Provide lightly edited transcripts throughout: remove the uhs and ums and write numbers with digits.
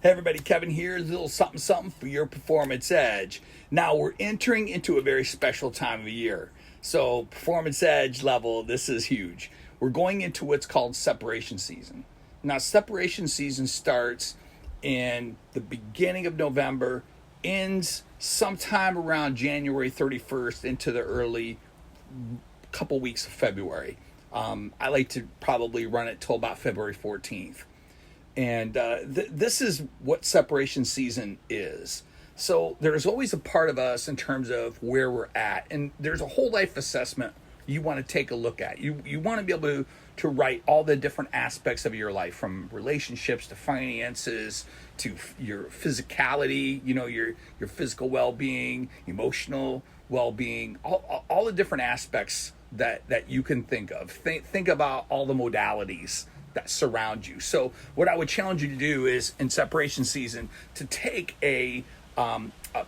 Hey everybody, Kevin here. A little something something for your performance edge. Now we're entering into a very special time of year. So performance edge level, this is huge. We're going into what's called separation season. Now separation season starts in the beginning of November, ends sometime around January 31st into the early couple weeks of February. I like to probably run it till about February 14th. And this is what separation season is. So there's always a part of us in terms of where we're at. And there's a whole life assessment you want to take a look at. You want to be able to write all the different aspects of your life, from relationships to finances to your physicality, your physical well-being, emotional well-being, all the different aspects that you can think of. Think about all the modalities that surround you. So what I would challenge you to do is, in separation season, to take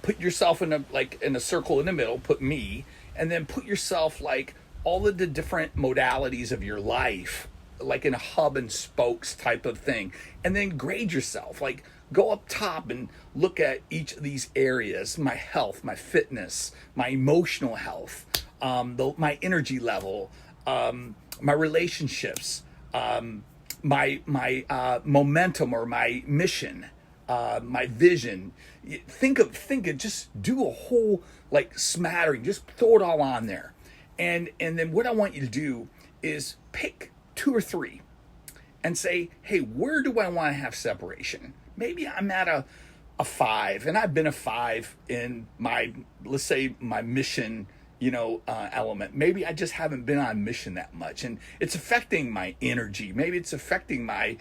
put yourself in a circle in the middle, put me, and then put yourself like all of the different modalities of your life, like in a hub and spokes type of thing, and then grade yourself. Like, go up top and look at each of these areas: my health, my fitness, my emotional health, my energy level, my relationships, my momentum or my mission, my vision. Think of just do a whole smattering, just throw it all on there. And then what I want you to do is pick 2 or 3 and say, hey, where do I want to have separation? Maybe I'm at a 5, and I've been a 5 in let's say my mission element. Maybe I just haven't been on mission that much, and it's affecting my energy. Maybe it's affecting my,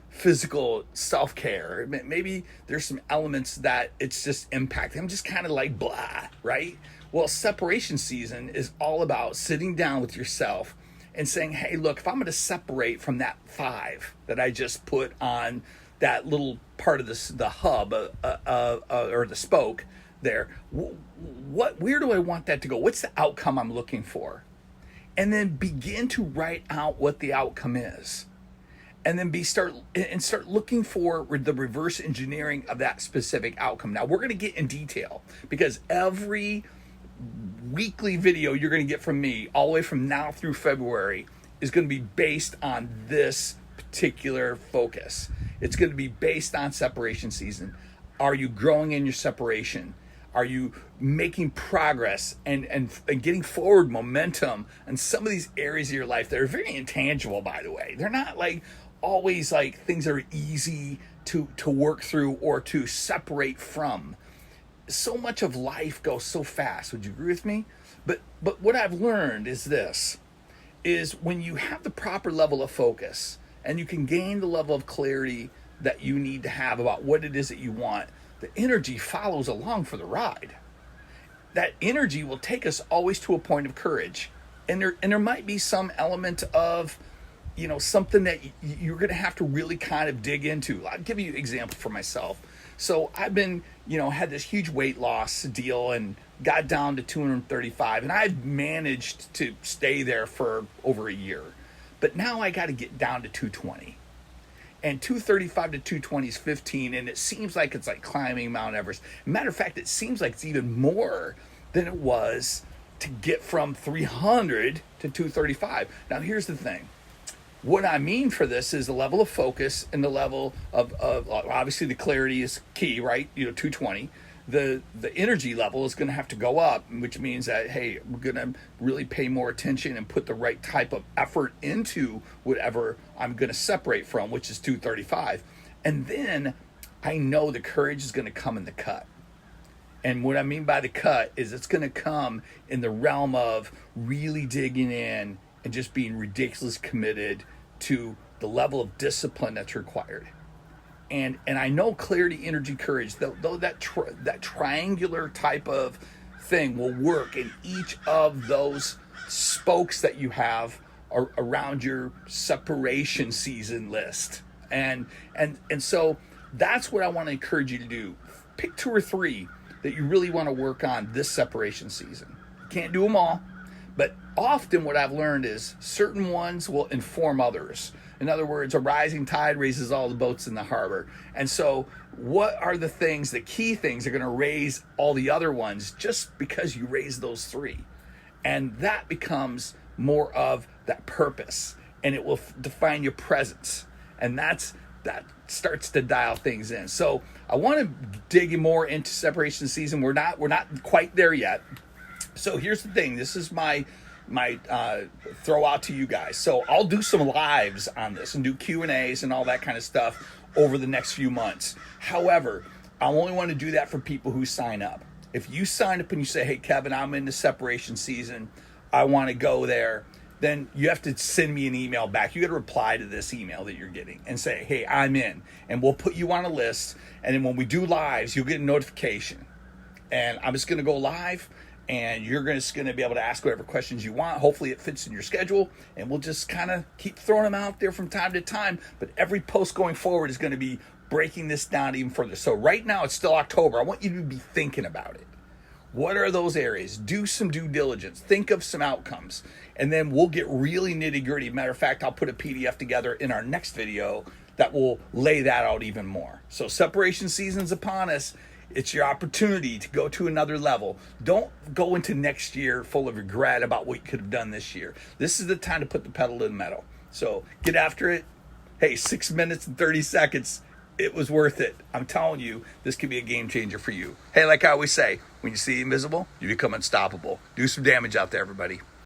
physical self-care. Maybe there's some elements that it's just impacting. I'm just kind of like blah, right? Well, separation season is all about sitting down with yourself and saying, hey, look, if I'm going to separate from that 5 that I just put on that little part of the hub or the spoke there, where do I want that to go? What's the outcome I'm looking for? And then begin to write out what the outcome is. And then start looking for the reverse engineering of that specific outcome. Now, we're going to get in detail, because every weekly video you're going to get from me all the way from now through February is going to be based on this particular focus. It's going to be based on separation season. Are you growing in your separation? Are you making progress and getting forward momentum in some of these areas of your life that are very intangible, by the way? They're not always things that are easy to work through or to separate from. So much of life goes so fast. Would you agree with me? But what I've learned is this, is when you have the proper level of focus and you can gain the level of clarity that you need to have about what it is that you want, the energy follows along for the ride. That energy will take us always to a point of courage. And there might be some element of, something that you're going to have to really kind of dig into. I'll give you an example for myself. So I've been, had this huge weight loss deal and got down to 235, and I've managed to stay there for over a year. But now I got to get down to 220. And 235 to 220 is 15, and it seems like it's like climbing Mount Everest. Matter of fact, it seems like it's even more than it was to get from 300 to 235. Now, here's the thing. What I mean for this is the level of focus and the level of obviously the clarity is key, right? 220. The energy level is going to have to go up, which means that, hey, we're going to really pay more attention and put the right type of effort into whatever I'm going to separate from, which is 235. And then I know the courage is going to come in the cut. And what I mean by the cut is it's going to come in the realm of really digging in and just being ridiculously committed to the level of discipline that's required. And I know clarity, energy, courage, though that triangular type of thing will work in each of those spokes that you have around your separation season list. And so that's what I want to encourage you to do. Pick 2 or 3 that you really want to work on this separation season. You can't do them all, but often what I've learned is certain ones will inform others. In other words, a rising tide raises all the boats in the harbor. And so what are the things, the key things that are going to raise all the other ones just because you raise those three? And that becomes more of that purpose, and it will define your presence. And that starts to dial things in. So I want to dig more into separation season. We're not quite there yet. So here's the thing. This is my throw out to you guys. So I'll do some lives on this and do Q&As and all that kind of stuff over the next few months. However, I only want to do that for people who sign up. If you sign up and you say, hey, Kevin, I'm in the separation season, I want to go there, then you have to send me an email back. You got to reply to this email that you're getting and say, hey, I'm in. And we'll put you on a list. And then when we do lives, you'll get a notification. And I'm just going to go live, and you're just going to be able to ask whatever questions you want. Hopefully it fits in your schedule, and we'll just kind of keep throwing them out there from time to time. But every post going forward is going to be breaking this down even further. So right now it's still October. I want you to be thinking about it. What are those areas? Do some due diligence. Think of some outcomes. And then we'll get really nitty gritty. Matter of fact, I'll put a PDF together in our next video that will lay that out even more. So separation season's upon us. It's your opportunity to go to another level. Don't go into next year full of regret about what you could have done this year. This is the time to put the pedal to the metal. So get after it. Hey, 6 minutes and 30 seconds. It was worth it. I'm telling you, this could be a game changer for you. Hey, like I always say, when you see invisible, you become unstoppable. Do some damage out there, everybody.